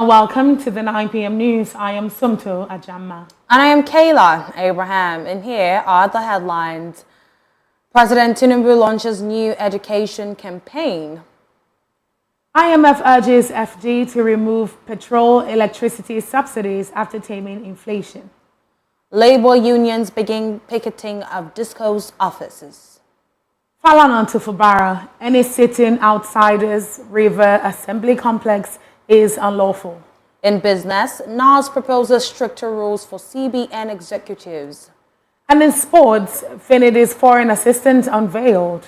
Welcome to the 9 p.m. news. I am Sumto Ajamma. And I am Kayla Abraham, and here are the headlines. President Tinubu launches new education campaign. IMF urges FG to remove petrol electricity subsidies after taming inflation. Labour unions begin picketing of discos offices. Falana to Fubara, any sitting outsiders River Assembly Complex is unlawful. In business, NAS proposes stricter rules for CBN executives. And in sports, Finity's foreign assistant unveiled.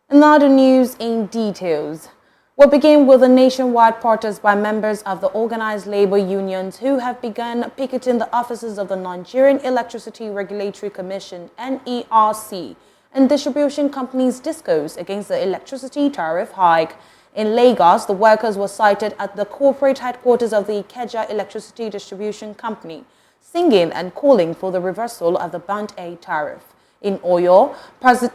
Another news in details. We'll begin with a nationwide protest by members of the organized labor unions who have begun picketing the offices of the Nigerian Electricity Regulatory Commission (NERC) and distribution companies DISCOs against the electricity tariff hike. In Lagos, the workers were cited at the corporate headquarters of the Ikeja Electricity Distribution Company, singing and calling for the reversal of the Band A tariff. In Oyo,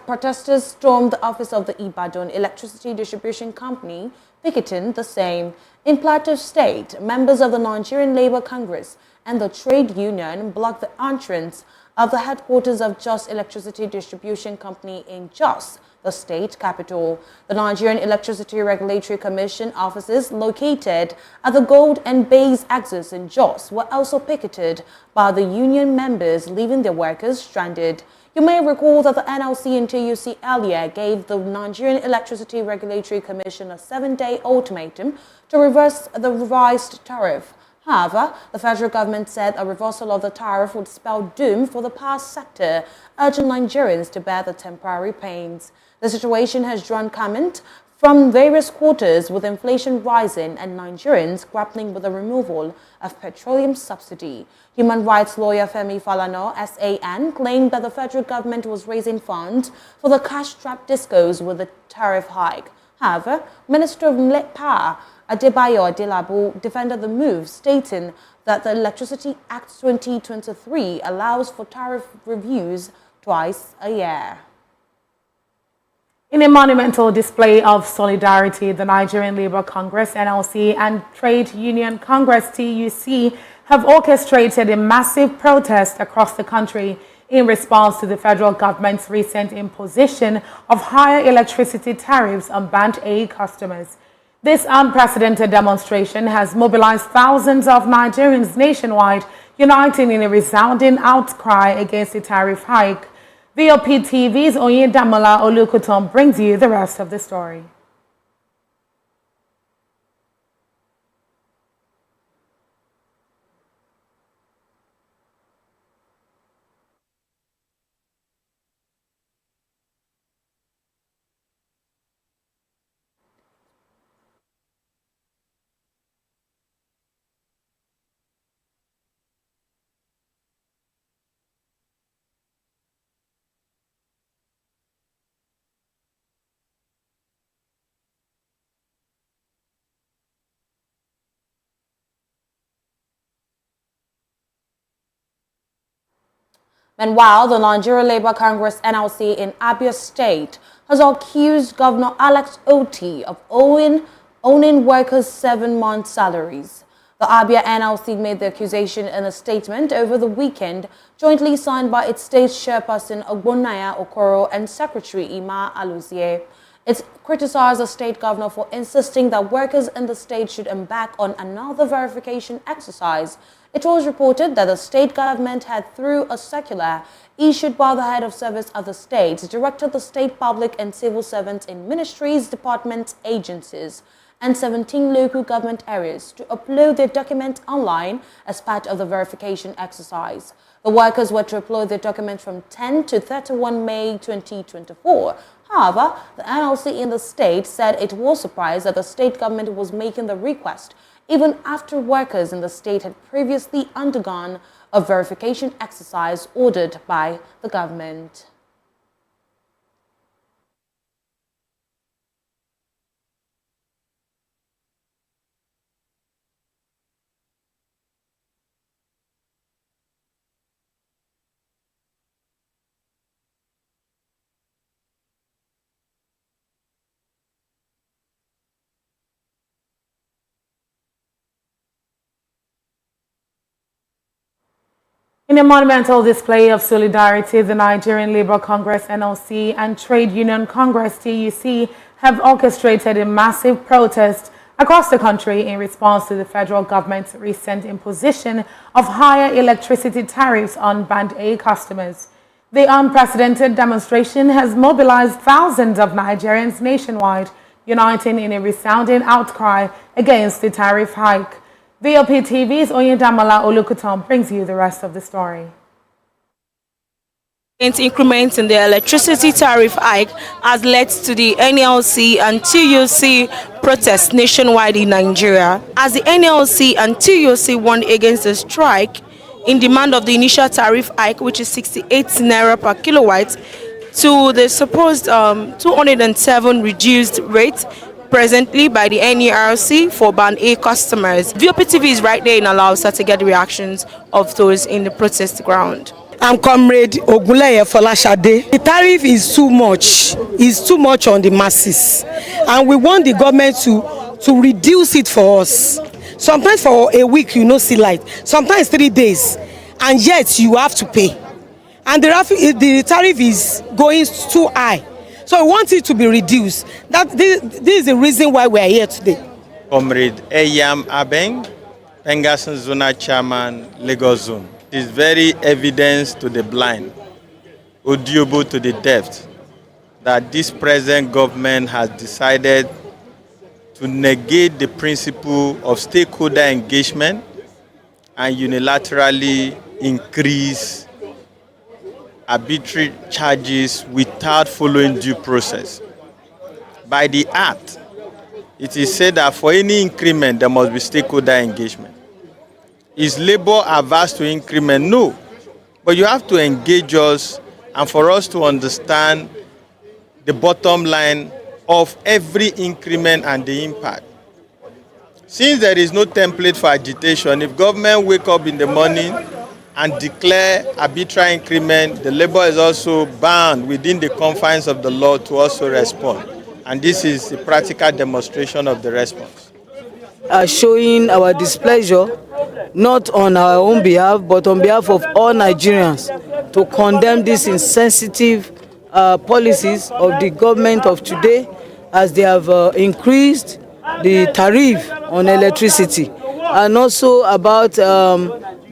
protesters stormed the office of the Ibadan Electricity Distribution Company, picketing the same. In Plateau State, members of the Nigerian Labour Congress and the trade union blocked the entrance of the headquarters of Jos Electricity Distribution Company in Jos, the state capital. The Nigerian Electricity Regulatory Commission offices located at the Gold and Base axis in Jos were also picketed by the union members, leaving their workers stranded. You may recall that the NLC and TUC earlier gave the Nigerian Electricity Regulatory Commission a 7-day ultimatum to reverse the revised tariff. However, the federal government said a reversal of the tariff would spell doom for the power sector, urging Nigerians to bear the temporary pains. The situation has drawn comment from various quarters, with inflation rising and Nigerians grappling with the removal of petroleum subsidy. Human rights lawyer Femi Falana, SAN, claimed that the federal government was raising funds for the cash-strapped discos with the tariff hike. However, Minister of Power Adebayo Adelabu defended the move, stating that the Electricity Act 2023 allows for tariff reviews twice a year. In a monumental display of solidarity, the Nigerian Labour Congress (NLC) and Trade Union Congress (TUC) have orchestrated a massive protest across the country in response to the federal government's recent imposition of higher electricity tariffs on Band A customers. This unprecedented demonstration has mobilized thousands of Nigerians nationwide, uniting in a resounding outcry against the tariff hike. VOP TV's Oyedamola Olukutom brings you the rest of the story. Meanwhile, the Nigeria Labour Congress (NLC) in Abia State has accused Governor Alex Oti of owning workers 7-month salaries. The Abia NLC made the accusation in a statement over the weekend, jointly signed by its state chairperson Ogbonnaya Okoro and Secretary Ima Aluzie. It criticized the state governor for insisting that workers in the state should embark on another verification exercise. It was reported that the state government had, through a circular issued by the head of service of the state, directed the state public and civil servants in ministries, departments, agencies, and 17 local government areas to upload their document online as part of the verification exercise. The workers were to upload their document from 10 to 31 May 2024. However, the NLC in the state said it was surprised that the state government was making the request, even after workers in the state had previously undergone a verification exercise ordered by the government. In a monumental display of solidarity, the Nigerian Labour Congress (NLC) and Trade Union Congress (TUC) have orchestrated a massive protest across the country in response to the federal government's recent imposition of higher electricity tariffs on Band A customers. The unprecedented demonstration has mobilized thousands of Nigerians nationwide, uniting in a resounding outcry against the tariff hike. VOP TV's Oyindamola Olukutan brings you the rest of the story. Increments in the electricity tariff hike has led to the NLC and TUC protests nationwide in Nigeria. As the NLC and TUC warned against the strike in demand of the initial tariff hike, which is 68 naira per kilowatt, to the supposed 207 reduced rate presently by the NERC for Band A customers. VOP TV is right there in Alausa to get the reactions of those in the protest ground. I'm Comrade Ogunleye Folashade. The tariff is too much. It's too much on the masses. And we want the government to reduce it for us. Sometimes for a week you no see light. Sometimes 3 days. And yet you have to pay. And the tariff is going too high. So we want it to be reduced. This is the reason why we are here today. Comrade Eyam Abeng, Pengasson Zonal Chairman, Lagos Zone. It is very evidence to the blind, audible to the deaf, that this present government has decided to negate the principle of stakeholder engagement and unilaterally increase arbitrary charges without following due process. By the Act, it is said that for any increment, there must be stakeholder engagement. Is labor averse to increment? No. But you have to engage us and for us to understand the bottom line of every increment and the impact. Since there is no template for agitation, if government wake up in the morning and declare arbitrary increment, the labor is also bound within the confines of the law to also respond. And this is a practical demonstration of the response. Showing our displeasure, not on our own behalf, but on behalf of all Nigerians, to condemn these insensitive policies of the government of today, as they have increased the tariff on electricity, and also about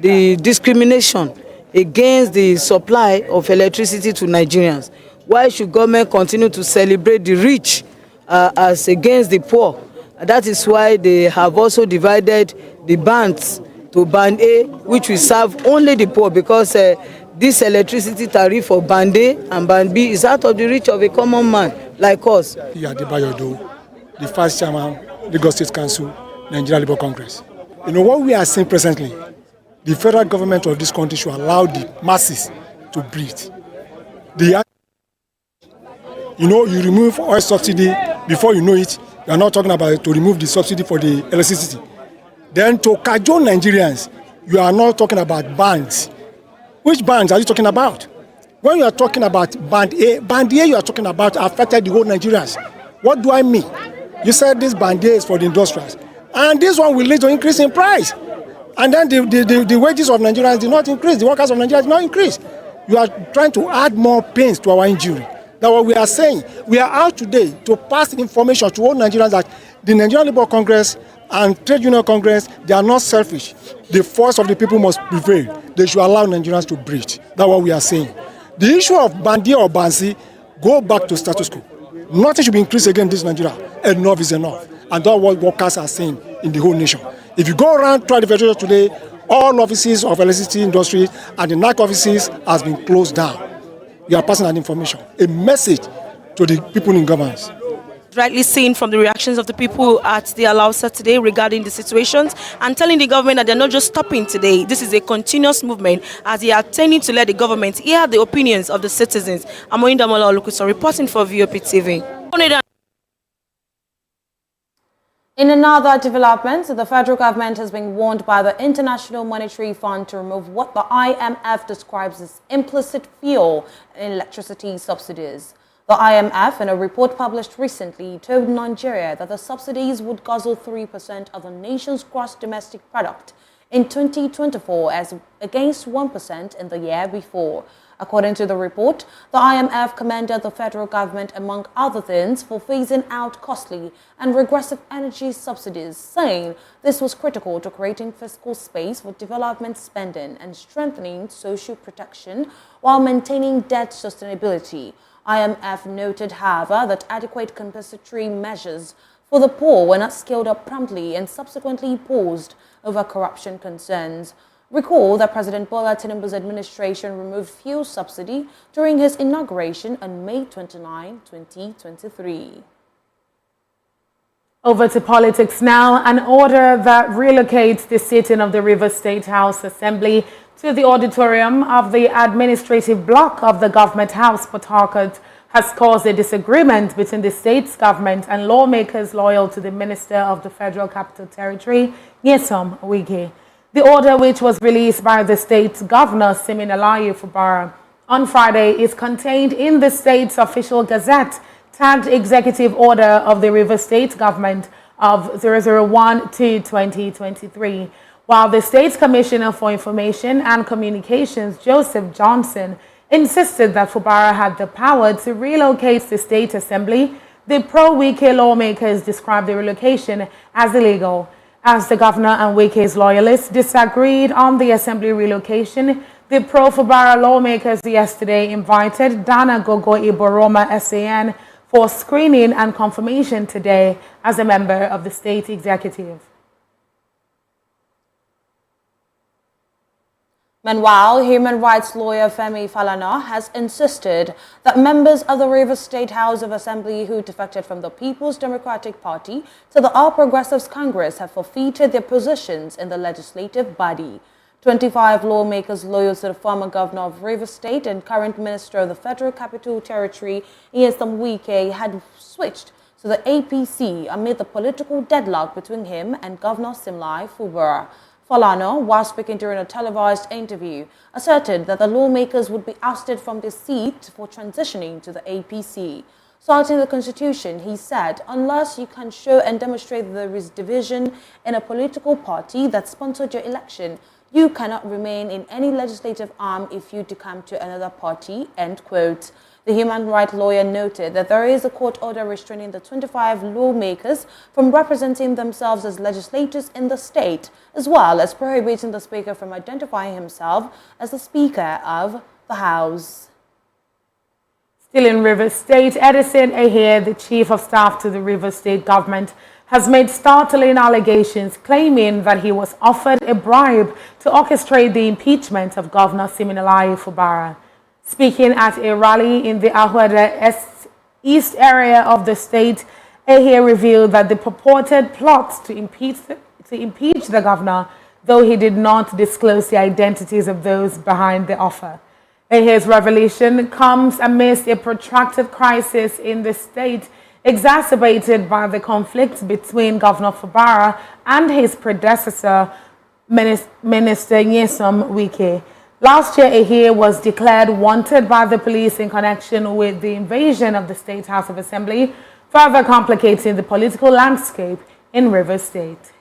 the discrimination against the supply of electricity to Nigerians. Why should government continue to celebrate the rich as against the poor? That is why they have also divided the bands to Band A, which will serve only the poor, because this electricity tariff for Band A and Band B is out of the reach of a common man like us. The first chairman, Lagos State Council, Nigeria Labour Congress. You know what we are saying presently? The federal government of this country should allow the masses to breathe. You remove oil subsidy, before you know it, you are not talking about to remove the subsidy for the electricity. Then to cajole Nigerians, you are not talking about bands. Which bands are you talking about? When you are talking about Band A you are talking about affected the whole Nigerians. What do I mean? You said this Band A is for the industrials. And this one will lead to increase in price. And then the wages of Nigerians did not increase. The workers of Nigeria did not increase. You are trying to add more pains to our injury. That's what we are saying. We are out today to pass information to all Nigerians that the Nigerian Labour Congress and Trade Union Congress, they are not selfish. The force of the people must prevail. They should allow Nigerians to breathe. That's what we are saying. The issue of Band A or Band C, go back to status quo. Nothing should be increased again in this Nigeria. Enough is enough. And that's what workers are saying in the whole nation. If you go around throughout the federation today, all offices of electricity industry and the NAC offices has been closed down. You are passing that information, a message to the people in governance. Rightly seen from the reactions of the people at the Alausa today regarding the situations, and telling the government that they're not just stopping today. This is a continuous movement as they are tending to let the government hear the opinions of the citizens. I'm Oyindamola Olukutan reporting for VOP TV. In another development, the federal government has been warned by the International Monetary Fund to remove what the IMF describes as implicit fuel in electricity subsidies. The IMF, in a report published recently, told Nigeria that the subsidies would guzzle 3% of the nation's gross domestic product in 2024 as against 1% in the year before. According to the report, the IMF commended the federal government, among other things, for phasing out costly and regressive energy subsidies, saying this was critical to creating fiscal space for development spending and strengthening social protection while maintaining debt sustainability. IMF noted, however, that adequate compensatory measures for the poor were not scaled up promptly and subsequently paused over corruption concerns. Recall that President Bola Tinubu's administration removed fuel subsidy during his inauguration on May 29, 2023. Over to politics now. An order that relocates the sitting of the Rivers State House Assembly to the auditorium of the administrative block of the Government House, Port Harcourt, has caused a disagreement between the state's government and lawmakers loyal to the Minister of the Federal Capital Territory, Nyesom Wike. The order, which was released by the state's governor, Siminalayi Fubara, on Friday, is contained in the state's official gazette, tagged Executive Order of the River State Government of 001/2023, while the state's Commissioner for Information and Communications, Joseph Johnson, insisted that Fubara had the power to relocate the state assembly. The pro-Wike lawmakers described the relocation as illegal. As the governor and Wike's loyalists disagreed on the assembly relocation, the pro-Fubara lawmakers yesterday invited Dana Gogo Iboroma SAN for screening and confirmation today as a member of the state executive. Meanwhile, human rights lawyer Femi Falana has insisted that members of the Rivers State House of Assembly who defected from the People's Democratic Party to the All Progressives Congress have forfeited their positions in the legislative body. 25 lawmakers loyal to the former governor of Rivers State and current minister of the Federal Capital Territory, Nyesom Wike, had switched to the APC amid the political deadlock between him and Governor Siminalayi Fubara. Falana, while speaking during a televised interview, asserted that the lawmakers would be ousted from their seat for transitioning to the APC. Citing the Constitution, he said, unless you can show and demonstrate that there is division in a political party that sponsored your election, you cannot remain in any legislative arm if you decamp to another party, end quote. The human rights lawyer noted that there is a court order restraining the 25 lawmakers from representing themselves as legislators in the state, as well as prohibiting the speaker from identifying himself as the Speaker of the House. Still in Rivers State, Edison Ahir, the Chief of Staff to the Rivers State government, has made startling allegations claiming that he was offered a bribe to orchestrate the impeachment of Governor Siminalayi Fubara. Speaking at a rally in the Ahuada East area of the state, Ahir revealed that the purported plot to impeach the governor, though he did not disclose the identities of those behind the offer. Ahir's revelation comes amidst a protracted crisis in the state, exacerbated by the conflict between Governor Fubara and his predecessor, Minister Nyesom Wike. Last year, Ahir was declared wanted by the police in connection with the invasion of the State House of Assembly, further complicating the political landscape in Rivers State.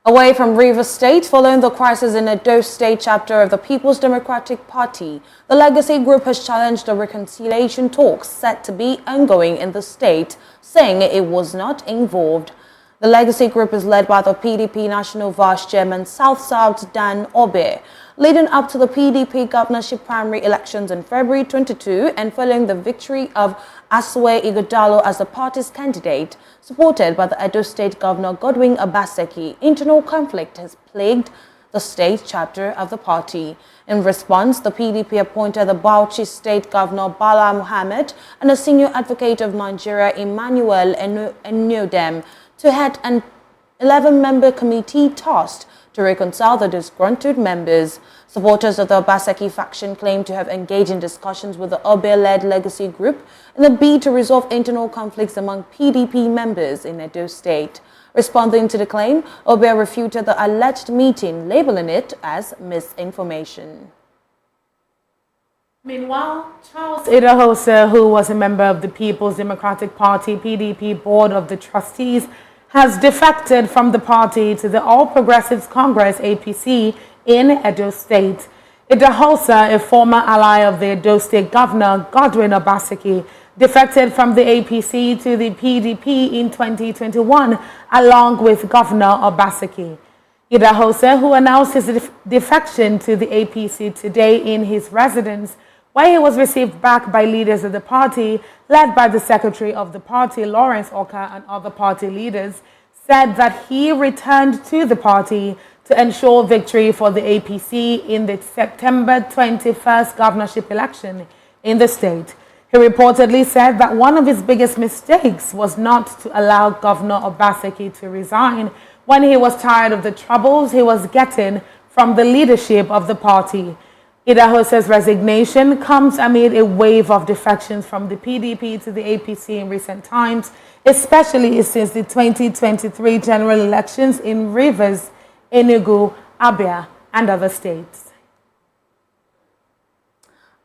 Away from Rivers State, following the crisis in Edo State chapter of the People's Democratic Party, the Legacy Group has challenged the reconciliation talks set to be ongoing in the state, saying it was not involved. The Legacy Group is led by the PDP National Vice Chairman South Dan Obe. Leading up to the PDP governorship primary elections in February 22 and following the victory of Asue Ighodalo as the party's candidate, supported by the Edo State Governor Godwin Obaseki, internal conflict has plagued the state chapter of the party. In response, the PDP appointed the Bauchi State Governor Bala Muhammad and a senior advocate of Nigeria, Emmanuel Enyodem, to head an 11-member committee tasked to reconcile the disgruntled members. Supporters of the Obaseki faction claim to have engaged in discussions with the Obe-led Legacy Group in a bid to resolve internal conflicts among PDP members in Edo State. Responding to the claim, Obe refuted the alleged meeting, labeling it as misinformation. Meanwhile, Charles Idahosa, who was a member of the People's Democratic Party PDP Board of the Trustees, has defected from the party to the All Progressives Congress APC in Edo State. Idahosa, a former ally of the Edo State Governor Godwin Obaseki, defected from the APC to the PDP in 2021 along with Governor Obaseki. Idahosa, who announced his defection to the APC today in his residence, where he was received back by leaders of the party, led by the secretary of the party, Lawrence Oka, and other party leaders, said that he returned to the party to ensure victory for the APC in the September 21st governorship election in the state. He reportedly said that one of his biggest mistakes was not to allow Governor Obaseki to resign when he was tired of the troubles he was getting from the leadership of the party. Idahosa's resignation comes amid a wave of defections from the PDP to the APC in recent times, especially since the 2023 general elections in Rivers, Enugu, Abia, and other states.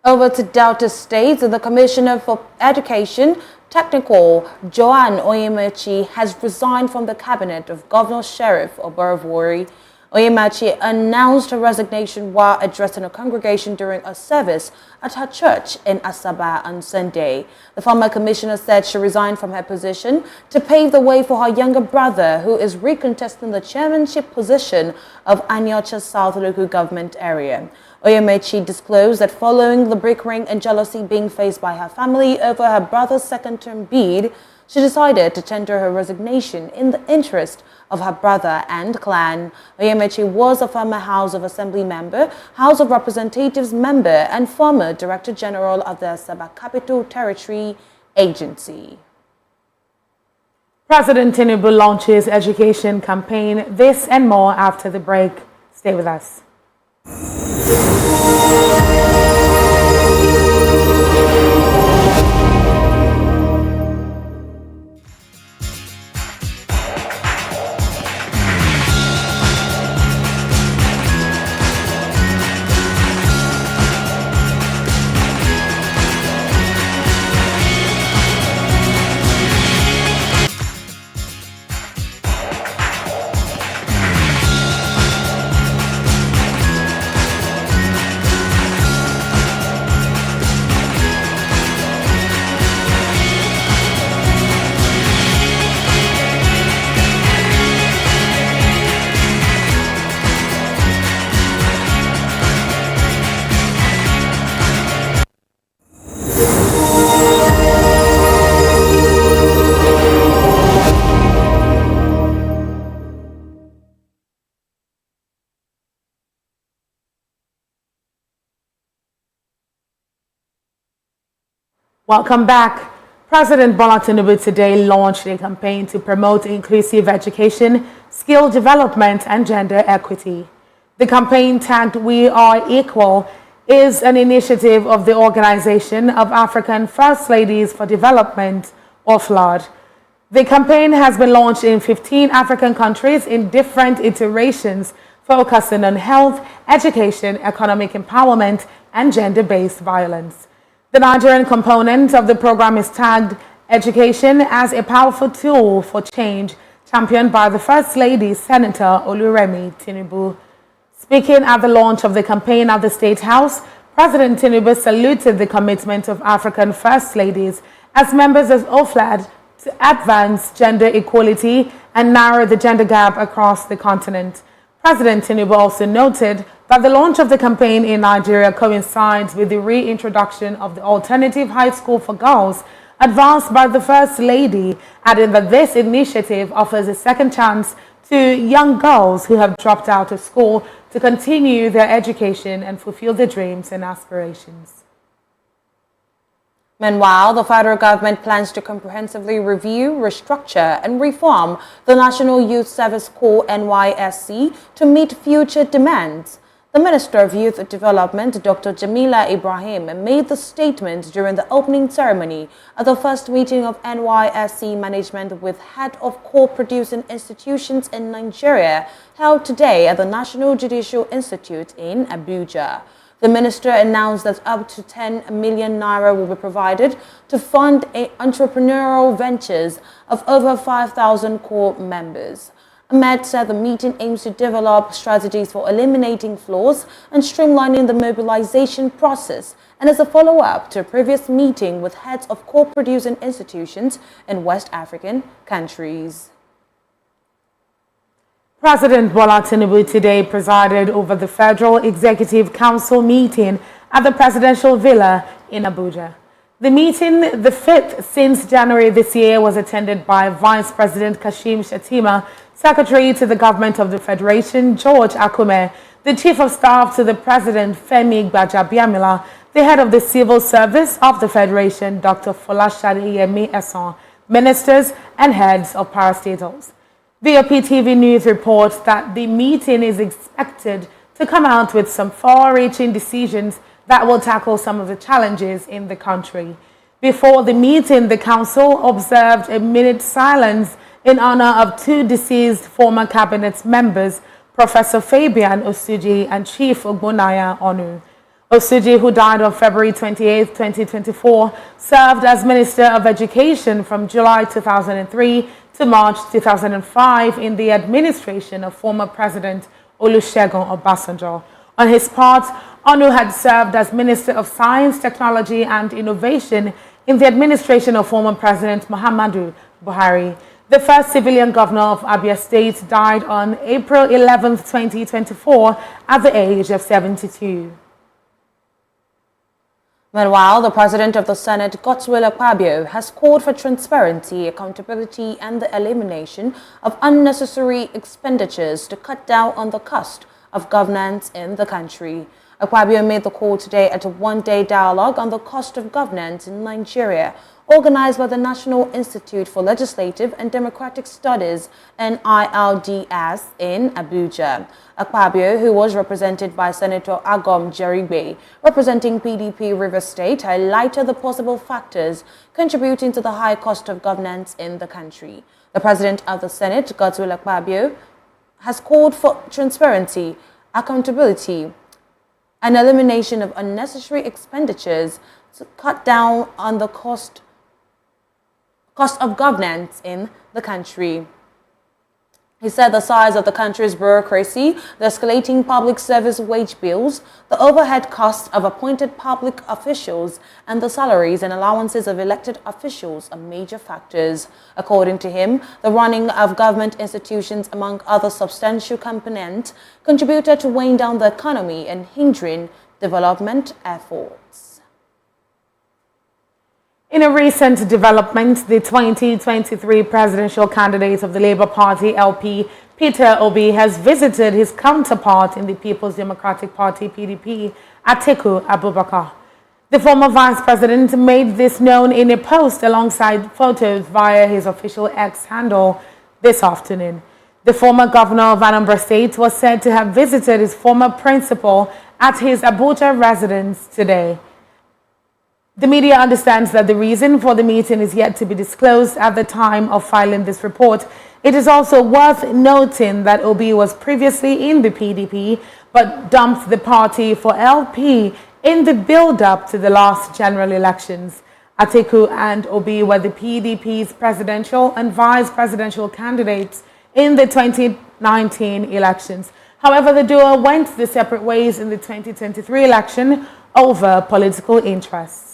Over to Delta State, the Commissioner for Education, Technical, Joanne Oyemachi, has resigned from the cabinet of Governor Sheriff Oborevwori. Oyemachi announced her resignation while addressing a congregation during a service at her church in Asaba on Sunday. The former commissioner said she resigned from her position to pave the way for her younger brother, who is recontesting the chairmanship position of Aniocha South local government area. Oyemachi disclosed that following the brick ring and jealousy being faced by her family over her brother's second-term bid, she decided to tender her resignation in the interest of her brother and clan. Oyemachi was a former House of Assembly member, House of Representatives member, and former Director General of the Asaba Capital Territory Agency. President Tinubu launches education campaign. This and more after the break. Stay with us. Welcome back. President Bola Tinubu today launched a campaign to promote inclusive education, skill development, and gender equity. The campaign, tagged We Are Equal, is an initiative of the Organization of African First Ladies for Development, or FLOD. The campaign has been launched in 15 African countries in different iterations, focusing on health, education, economic empowerment, and gender-based violence. The Nigerian component of the program is tagged Education as a Powerful Tool for Change, championed by the First Lady, Senator Oluremi Tinubu. Speaking at the launch of the campaign at the State House, President Tinubu saluted the commitment of African First Ladies as members of OFLAD to advance gender equality and narrow the gender gap across the continent. President Tinubu also noted that the launch of the campaign in Nigeria coincides with the reintroduction of the alternative high school for girls advanced by the First Lady, adding that this initiative offers a second chance to young girls who have dropped out of school to continue their education and fulfill their dreams and aspirations. Meanwhile, the federal government plans to comprehensively review, restructure, and reform the National Youth Service Corps (NYSC) to meet future demands. The Minister of Youth Development, Dr. Jamila Ibrahim, made the statement during the opening ceremony at the first meeting of NYSC management with head of core producing institutions in Nigeria, held today at the National Judicial Institute in Abuja. The minister announced that up to 10 million naira will be provided to fund entrepreneurial ventures of over 5,000 core members. Ahmed said the meeting aims to develop strategies for eliminating flaws and streamlining the mobilization process, and is a follow-up to a previous meeting with heads of core producing institutions in West African countries. President Bola Tinubu today presided over the Federal Executive Council meeting at the Presidential Villa in Abuja. The meeting, the fifth since January this year, was attended by Vice President Kashim Shettima, Secretary to the Government of the Federation George Akume, the Chief of Staff to the President Femi Gbajabiamila, the Head of the Civil Service of the Federation Dr. Folashade Yemi Esson, ministers and heads of parastatals. VOP-TV News reports that the meeting is expected to come out with some far-reaching decisions that will tackle some of the challenges in the country. Before the meeting, the council observed a minute silence in honor of two deceased former cabinet members, Professor Fabian Osuji and Chief Ogbonaya Onu. Osuji, who died on February 28, 2024, served as Minister of Education from July 2003 to March 2005 in the administration of former President Olusegun Obasanjo. On his part, Onu had served as Minister of Science, Technology and Innovation in the administration of former President Muhammadu Buhari. The first civilian governor of Abia State died on April 11, 2024 at the age of 72. Meanwhile, the President of the Senate, Godswill Akpabio, has called for transparency, accountability and the elimination of unnecessary expenditures to cut down on the cost of governance in the country. Akpabio made the call today at a one-day dialogue on the cost of governance in Nigeria, organized by the National Institute for Legislative and Democratic Studies, NILDS, in Abuja. Akpabio, who was represented by Senator Agom Jerigbe, representing PDP River State, highlighted the possible factors contributing to the high cost of governance in the country. The President of the Senate, Godswill Akpabio, has called for transparency, accountability, and elimination of unnecessary expenditures to cut down on the cost of governance in the country. He said the size of the country's bureaucracy, the escalating public service wage bills, the overhead costs of appointed public officials, and the salaries and allowances of elected officials are major factors. According to him, the running of government institutions, among other substantial components, contributed to weighing down the economy and hindering development efforts. In a recent development, the 2023 presidential candidate of the Labour Party LP, Peter Obi, has visited his counterpart in the People's Democratic Party PDP, Atiku Abubakar. The former vice president made this known in a post alongside photos via his official X handle this afternoon. The former governor of Anambra State was said to have visited his former principal at his Abuja residence today. The media understands that the reason for the meeting is yet to be disclosed at the time of filing this report. It is also worth noting that Obi was previously in the PDP but dumped the party for LP in the build-up to the last general elections. Atiku and Obi were the PDP's presidential and vice presidential candidates in the 2019 elections. However, the duo went their separate ways in the 2023 election over political interests.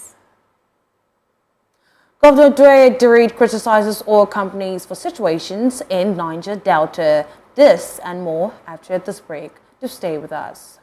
Governor Duray criticizes oil companies for situations in Niger Delta. This and more after this break. Do stay with us.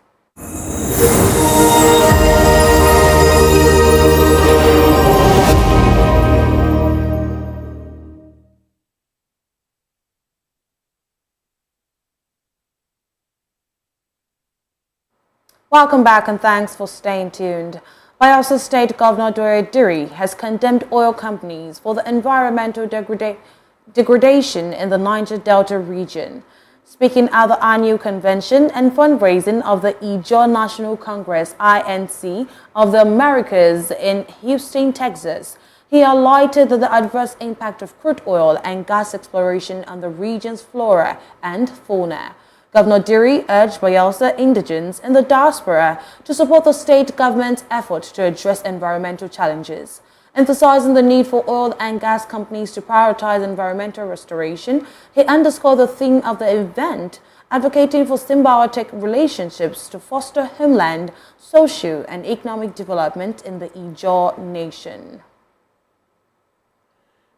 Welcome back and thanks for staying tuned. Bayelsa State Governor Duri has condemned oil companies for the environmental degradation in the Niger Delta region. Speaking at the annual convention and fundraising of the Ijaw National Congress (INC) of the Americas in Houston, Texas, he highlighted the adverse impact of crude oil and gas exploration on the region's flora and fauna. Governor Diri urged Bayelsa indigents in the diaspora to support the state government's effort to address environmental challenges. Emphasizing the need for oil and gas companies to prioritize environmental restoration, he underscored the theme of the event, advocating for symbiotic relationships to foster homeland, social and economic development in the Ijaw nation.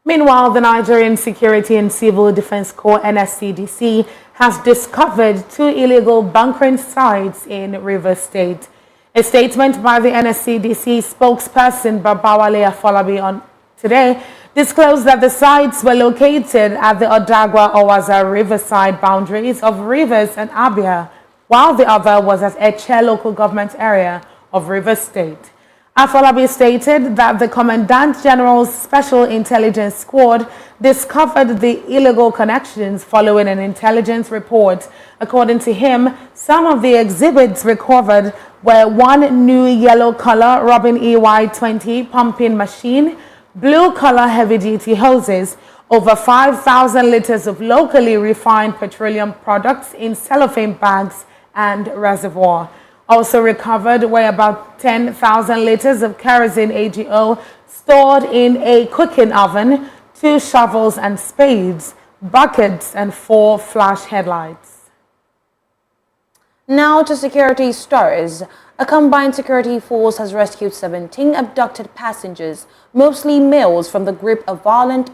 Meanwhile, the Nigerian Security and Civil Defense Corps (NSCDC) has discovered 2 illegal bunkering sites in Rivers State. A statement by the NSCDC spokesperson Babawale Afolabi on today disclosed that the sites were located at the Odagwa-Owaza riverside boundaries of Rivers and Abia, while the other was at Eche local government area of Rivers State. Afolabi stated that the Commandant General's Special Intelligence Squad discovered the illegal connections following an intelligence report. According to him, some of the exhibits recovered were 1 new yellow-color Robin EY-20 pumping machine, blue-color heavy-duty hoses, over 5,000 liters of locally refined petroleum products in cellophane bags and reservoir. Also recovered were about 10,000 liters of kerosene AGO stored in a cooking oven, 2 shovels and spades, buckets, and 4 flash headlights. Now to security stories. A combined security force has rescued 17 abducted passengers, mostly males, from the grip of violent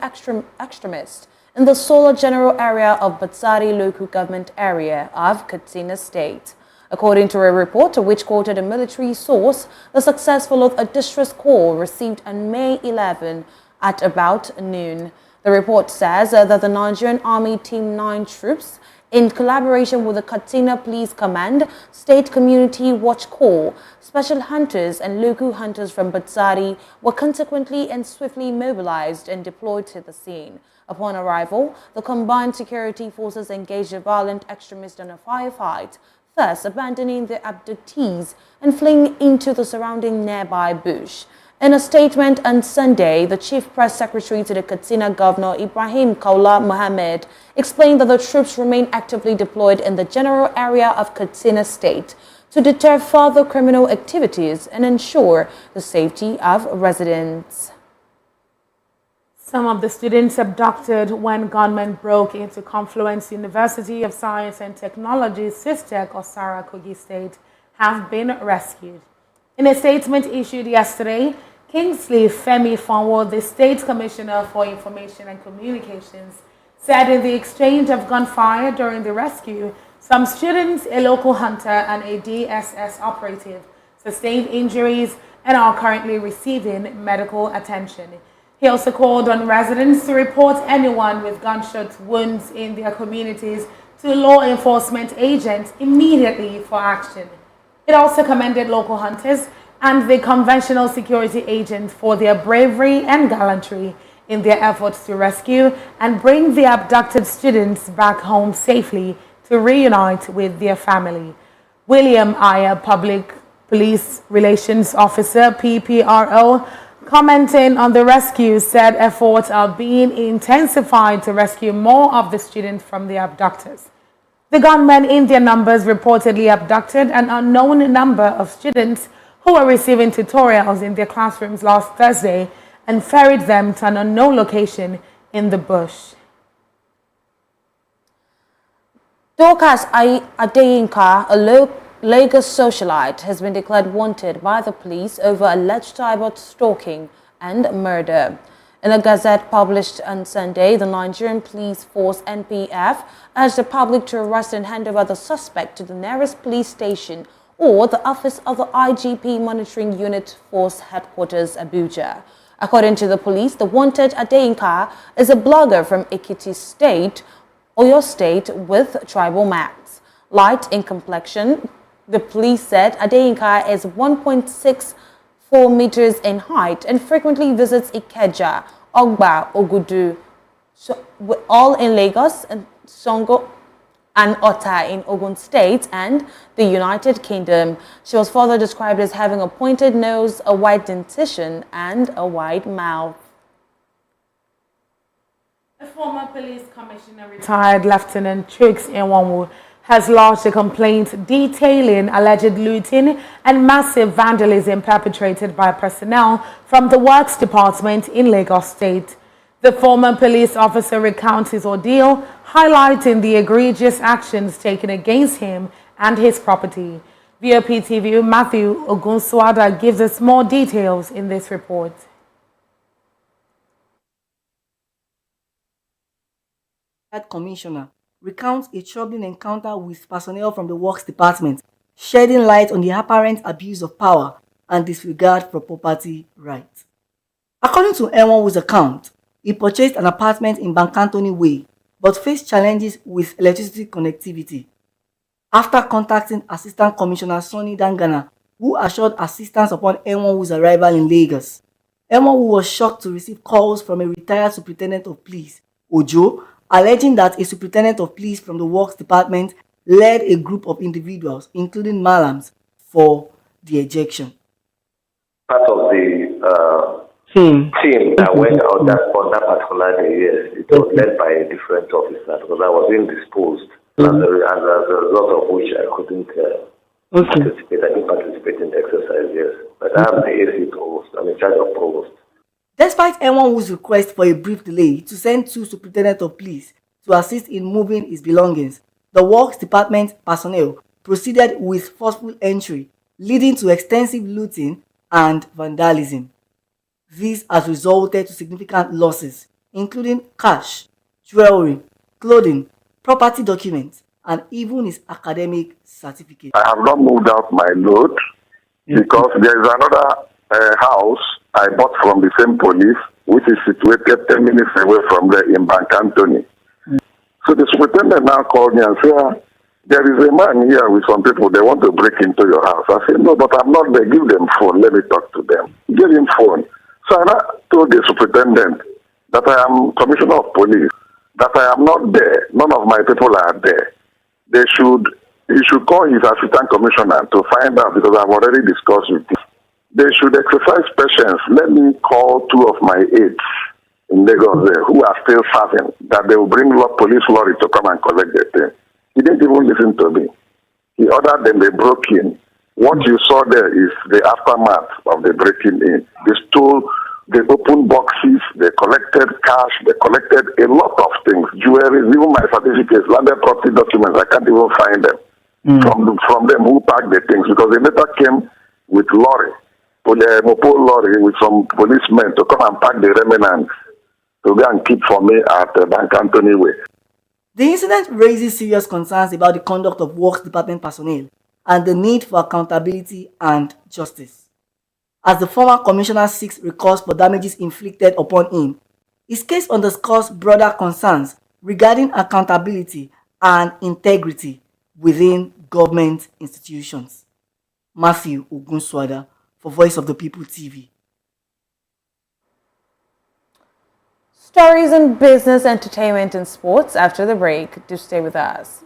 extremists in the Solar General area of Batsari local government area of Katsina State. According to a report which quoted a military source, the successful of a distress call received on May 11 at about noon. The report says that the Nigerian Army Team 9 troops, in collaboration with the Katsina Police Command, State Community Watch Corps, special hunters and local hunters from Batsari were consequently and swiftly mobilized and deployed to the scene. Upon arrival, the combined security forces engaged the violent extremists in a firefight, thus abandoning their abductees and fleeing into the surrounding nearby bush. In a statement on Sunday, the Chief Press Secretary to the Katsina Governor, Ibrahim Kaula Mohammed, explained that the troops remain actively deployed in the general area of Katsina State to deter further criminal activities and ensure the safety of residents. Some of the students abducted when gunmen broke into Confluence University of Science and Technology, SISTEC, Osara, Kogi State, have been rescued. In a statement issued yesterday, Kingsley Femi Fonwo, the State Commissioner for Information and Communications, said in the exchange of gunfire during the rescue, some students, a local hunter, and a DSS operative sustained injuries and are currently receiving medical attention. He also called on residents to report anyone with gunshot wounds in their communities to law enforcement agents immediately for action. It also commended local hunters and the conventional security agents for their bravery and gallantry in their efforts to rescue and bring the abducted students back home safely to reunite with their family. William Ayer, Public Police Relations Officer, PPRO, commenting on the rescue, said efforts are being intensified to rescue more of the students from the abductors. The gunmen in their numbers reportedly abducted an unknown number of students who were receiving tutorials in their classrooms last Thursday and ferried them to an unknown location in the bush. Dorcas Adeyinka, a Lagos socialite, has been declared wanted by the police over alleged cyber stalking and murder. In a gazette published on Sunday, the Nigerian Police Force (NPF) urged the public to arrest and hand over the suspect to the nearest police station or the office of the IGP Monitoring Unit Force Headquarters, Abuja. According to the police, the wanted Adeyinka is a blogger from Ekiti State, Oyo State, with tribal marks. Light in complexion, the police said Adeyinka is 1.64 meters in height and frequently visits Ikeja, Ogba, Ogudu, all in Lagos, and Songo and Ota in Ogun State and the United Kingdom. She was further described as having a pointed nose, a wide dentition, and a wide mouth. A former police commissioner, retired Lieutenant Chuks Enwanwu, has lodged a complaint detailing alleged looting and massive vandalism perpetrated by personnel from the Works Department in Lagos State. The former police officer recounts his ordeal, highlighting the egregious actions taken against him and his property. VOP TV Matthew Ogunswada gives us more details in this report. That commissioner recounts a troubling encounter with personnel from the Works Department, shedding light on the apparent abuse of power and disregard for property rights. According to Enwonwu's account, he purchased an apartment in Bankantoni Way, but faced challenges with electricity connectivity. After contacting Assistant Commissioner Sonny Dangana, who assured assistance upon Enwonwu's arrival in Lagos, Enwonwu was shocked to receive calls from a retired superintendent of police, Ojo, alleging that a superintendent of police from the Works Department led a group of individuals, including Malams, for the ejection. Part of the team that went out on that particular day, yes, it was led by a different officer because I was indisposed, and as a result of which I couldn't participate. I didn't participate in the exercise, yes. But I am the AC provost. I'm in charge of provost. Despite Enwonwu's request for a brief delay to send 2 superintendents of police to assist in moving his belongings, the Works Department personnel proceeded with forceful entry, leading to extensive looting and vandalism. This has resulted to significant losses, including cash, jewelry, clothing, property documents, and even his academic certificate. I have not moved out my load because there is another house I bought from the same police, which is situated 10 minutes away from there in Bankantoni. So the superintendent now called me and said, there is a man here with some people, they want to break into your house. I said, no, but I'm not there. Give them phone. Let me talk to them. Give him phone. So I told the superintendent that I am commissioner of police, that I am not there. None of my people are there. He should call his assistant commissioner to find out because I've already discussed with him. They should exercise patience. Let me call 2 of my aides in Lagos there who are still serving, that they will bring police lorry to come and collect the thing. He didn't even listen to me. He ordered them, they broke in. What you saw there is the aftermath of the breaking in. They stole, they opened boxes, they collected cash, they collected a lot of things, jewelry, even my certificates, landed property documents, I can't even find them. From them who packed the things, because they later came with lorry, mobile lorry with some policemen to come and pack the remnants to go and keep for me at Bankantoni Way. The incident raises serious concerns about the conduct of Works Department personnel and the need for accountability and justice. As the former commissioner seeks recourse for damages inflicted upon him, his case underscores broader concerns regarding accountability and integrity within government institutions. Matthew Ogunswada for Voice of the People TV. Stories in business, entertainment, and sports after the break. Do stay with us.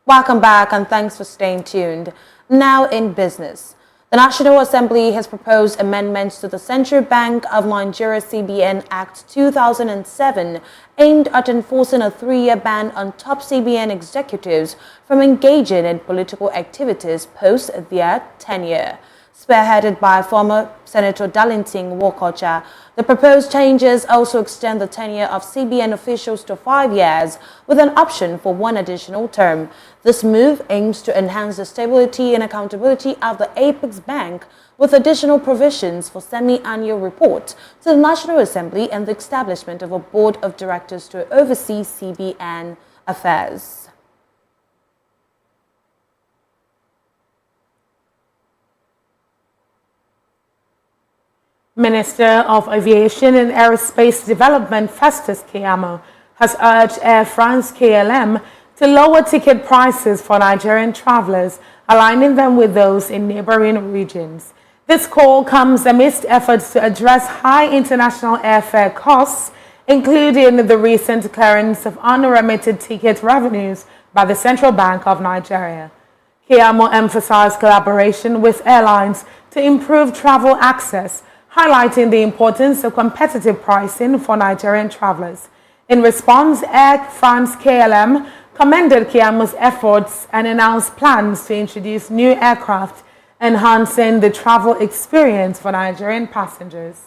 Welcome back and thanks for staying tuned. Now in business. The National Assembly has proposed amendments to the Central Bank of Nigeria CBN Act 2007 aimed at enforcing a 3-year ban on top CBN executives from engaging in political activities post their tenure. Spearheaded by former Senator Darlington Wokocha, the proposed changes also extend the tenure of CBN officials to 5 years with an option for 1 additional term. This move aims to enhance the stability and accountability of the Apex Bank with additional provisions for semi-annual report to the National Assembly and the establishment of a board of directors to oversee CBN affairs. Minister of Aviation and Aerospace Development Festus Keyamo has urged Air France KLM to lower ticket prices for Nigerian travelers, aligning them with those in neighboring regions. This call comes amidst efforts to address high international airfare costs, including the recent clearance of unremitted ticket revenues by by the Central Bank of Nigeria. Keyamo emphasized collaboration with airlines to improve travel access, highlighting the importance of competitive pricing for Nigerian travelers. In response, Air France KLM commended Keyamo's efforts and announced plans to introduce new aircraft, enhancing the travel experience for Nigerian passengers.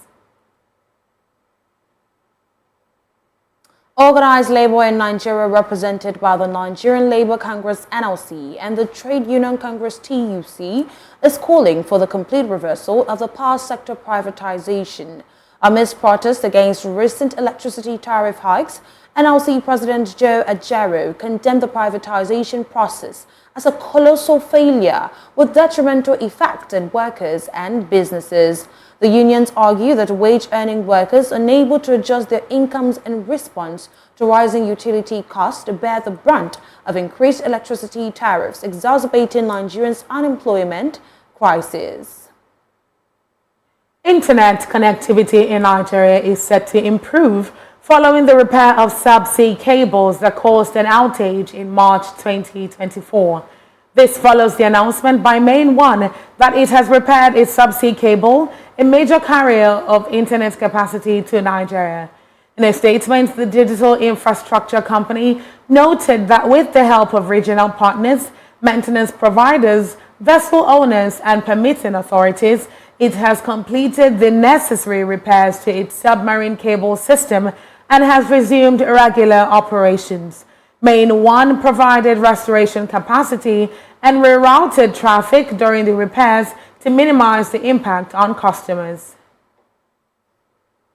Organized labor in Nigeria, represented by the Nigerian Labour Congress (NLC) and the Trade Union Congress (TUC), is calling for the complete reversal of the power sector privatization. Amidst protests against recent electricity tariff hikes, NLC President Joe Ajero condemned the privatization process as a colossal failure with detrimental effect on workers and businesses. The unions argue that wage-earning workers unable to adjust their incomes in response to rising utility costs bear the brunt of increased electricity tariffs, exacerbating Nigerians' unemployment crisis. Internet connectivity in Nigeria is set to improve following the repair of subsea cables that caused an outage in March 2024. This follows the announcement by Main One that it has repaired its subsea cable, a major carrier of internet capacity to Nigeria. In a statement, the digital infrastructure company noted that with the help of regional partners, maintenance providers, vessel owners, and permitting authorities, it has completed the necessary repairs to its submarine cable system and has resumed regular operations. Main One provided restoration capacity and rerouted traffic during the repairs to minimize the impact on customers.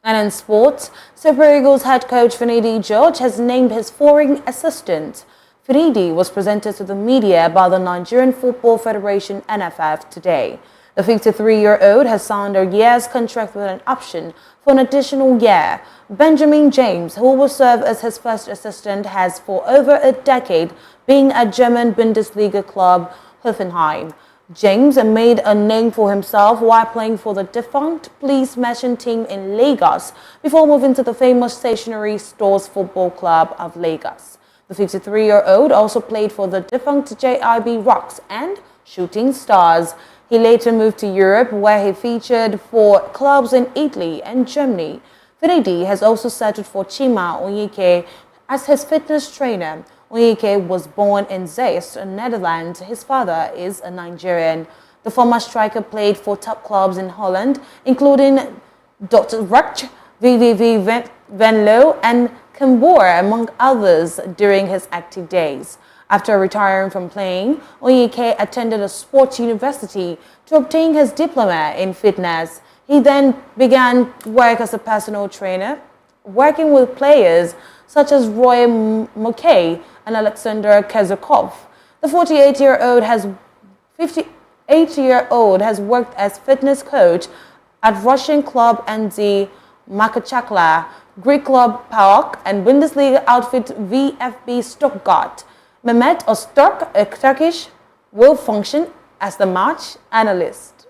And in sports, Super Eagles head coach Finidi George has named his foreign assistant. Finidi was presented to the media by the Nigerian Football Federation (NFF) today. The 53-year-old has signed a year's contract with an option for an additional year. Benjamin James, who will serve as his first assistant, has for over a decade been at German Bundesliga club Hoffenheim. James made a name for himself while playing for the defunct Police Merchant team in Lagos before moving to the famous stationery stores football club of Lagos. The 53-year-old also played for the defunct JIB Rocks and Shooting Stars. He later moved to Europe, where he featured for clubs in Italy and Germany. Finidi has also settled for Chima Onyeke as his fitness trainer. Onyeke was born in Zeist, Netherlands. His father is a Nigerian. The former striker played for top clubs in Holland, including Dordrecht, VVV Venlo, and Cambuur, among others, during his active days. After retiring from playing, Onyeke attended a sports university to obtain his diploma in fitness. He then began work as a personal trainer, working with players such as Roy Mokay and Alexander Kezakov. The 58-year-old has worked as fitness coach at Russian club NZ Makachakla, Greek club PAOK, and Bundesliga outfit VfB Stuttgart. Mehmet Öztürk, a Turkish, will function as the match analyst.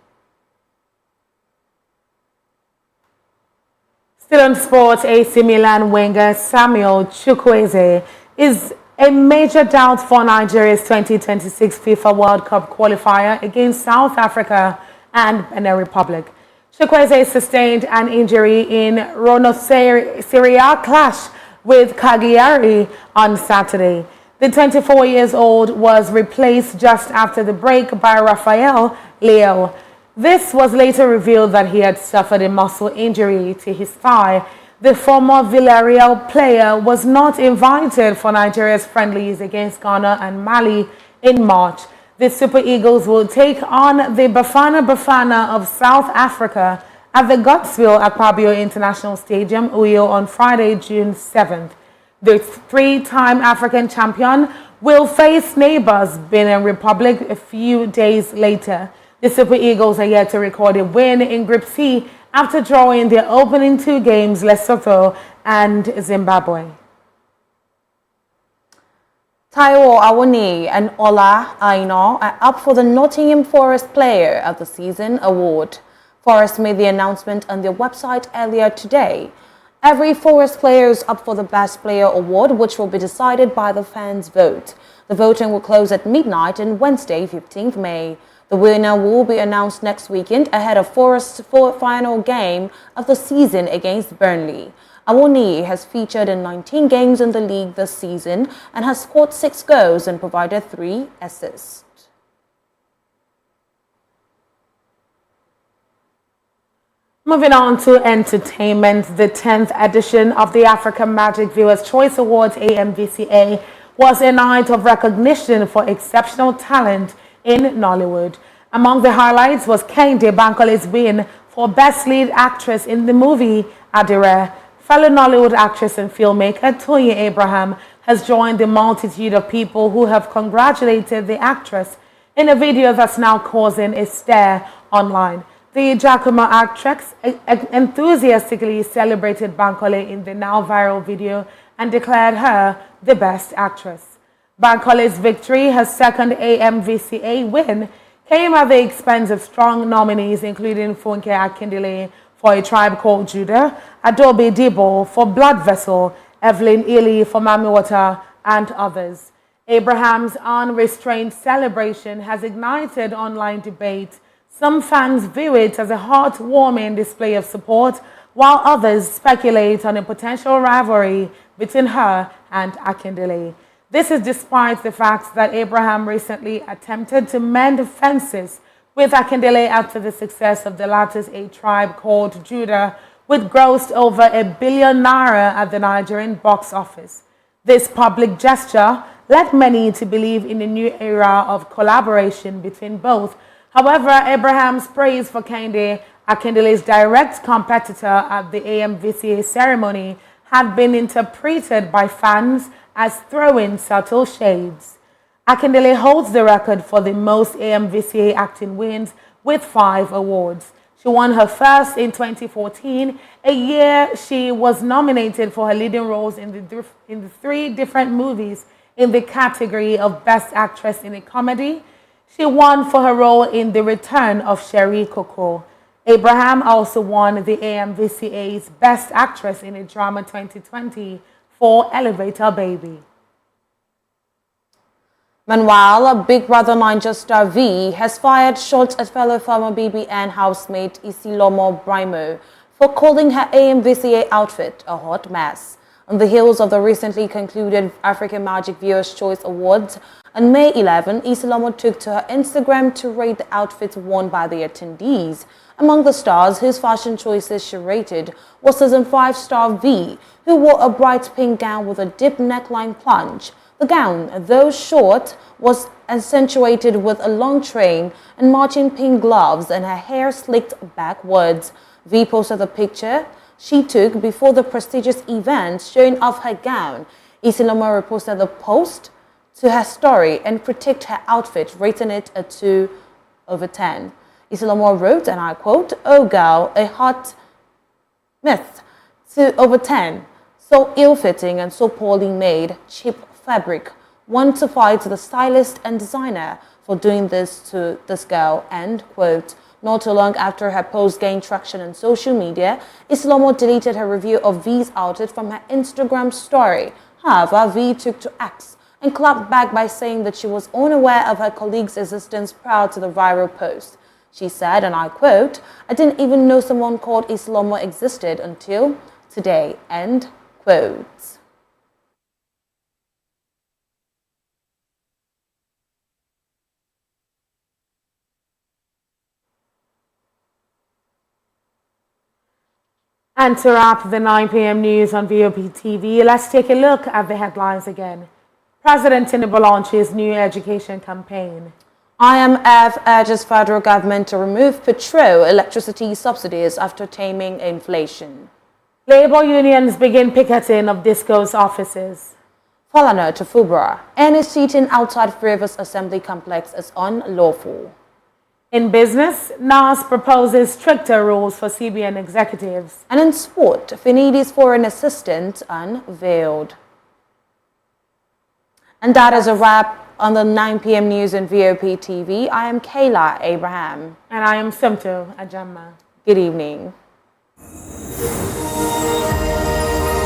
Still on sports, AC Milan winger Samuel Chukwueze is a major doubt for Nigeria's 2026 FIFA World Cup qualifier against South Africa and Benin Republic. Chukwueze sustained an injury in Rhinoceria clash with Cagliari on Saturday. The 24-year-old was replaced just after the break by Rafael Leo. This was later revealed that he had suffered a muscle injury to his thigh. The former Villarreal player was not invited for Nigeria's friendlies against Ghana and Mali in March. The Super Eagles will take on the Bafana of South Africa at the Godswill Akpabio International Stadium, Uyo, on Friday, June 7th. The three-time African champion will face neighbors Benin Republic a few days later. The Super Eagles are yet to record a win in Group C after drawing their opening two games, Lesotho and Zimbabwe. Taiwo Awoni and Ola Aina are up for the Nottingham Forest Player of the Season award. Forest made the announcement on their website earlier today. Every Forest player is up for the Best Player award, which will be decided by the fans' vote. The voting will close at midnight on Wednesday, 15th May. The winner will be announced next weekend ahead of Forest's final game of the season against Burnley. Awoniyi has featured in 19 games in the league this season and has scored 6 goals and provided 3 assists. Moving on to entertainment, the 10th edition of the African Magic Viewers' Choice Awards AMVCA was a night of recognition for exceptional talent in Nollywood. Among the highlights was Kehinde Bankole's win for Best Lead Actress in the movie Adire. Fellow Nollywood actress and filmmaker Toyin Abraham has joined the multitude of people who have congratulated the actress in a video that's now causing a stir online. The Giacomo actress enthusiastically celebrated Bankole in the now viral video and declared her the best actress. Bankole's victory, her second AMVCA win, came at the expense of strong nominees including Funke Akindele for A Tribe Called Judah, Adobe Debo for Blood Vessel, Evelyn Ely for Mami Water, and others. Abraham's unrestrained celebration has ignited online debate. Some fans view it as a heartwarming display of support, while others speculate on a potential rivalry between her and Akindele. This is despite the fact that Abraham recently attempted to mend fences with Akindele after the success of the latter's A Tribe Called Judah, which grossed over ₦1 billion at the Nigerian box office. This public gesture led many to believe in a new era of collaboration between both. However, Abraham's praise for Kehinde, Akindele's direct competitor at the AMVCA ceremony, had been interpreted by fans as throwing subtle shades. Akindele holds the record for the most AMVCA acting wins with 5 awards. She won her first in 2014, a year she was nominated for her leading roles in the 3 different movies in the category of Best Actress in a Comedy. She won for her role in The Return of Sherry Coco. Abraham also won the AMVCA's Best Actress in a Drama 2020 for Elevator Baby. Meanwhile, Big Brother Naija star V has fired shots at fellow former BBN housemate Isilomo Brimo for calling her AMVCA outfit a hot mess. On the heels of the recently concluded African Magic Viewers' Choice Awards, on May 11, Isilomo took to her Instagram to rate the outfits worn by the attendees. Among the stars whose fashion choices she rated was season 5 star V, who wore a bright pink gown with a deep neckline plunge. The gown, though short, was accentuated with a long train and matching pink gloves and her hair slicked backwards. V posted the picture she took before the prestigious event showing off her gown. Isilomo reposted the post to her story and critiqued her outfit, rating it a 2/10. Isilomo wrote, and I quote, "Oh girl, a hot myth, 2/10. So ill-fitting and so poorly made, cheap fabric. Want to fight the stylist and designer for doing this to this girl," end quote. Not too long after her post gained traction on social media, Isilomo deleted her review of V's outfit from her Instagram story. However, V took to X and clapped back by saying that she was unaware of her colleague's existence prior to the viral post. She said, and I quote, "I didn't even know someone called Isilomo existed until today," end quote. And to wrap the 9 p.m. news on VOP TV, let's take a look at the headlines again. President Tinubu launches new education campaign. IMF urges federal government to remove petrol electricity subsidies after taming inflation. Labour unions begin picketing of Disco's offices. Falana to Fubra. Any seating outside Rivers Assembly Complex is unlawful. In business, NAS proposes stricter rules for CBN executives. And in sport, Finidi's foreign assistant unveiled. And that is a wrap on the 9 p.m. news on VOP TV. I am Kayla Abraham. And I am Simto Ajamma. Good evening.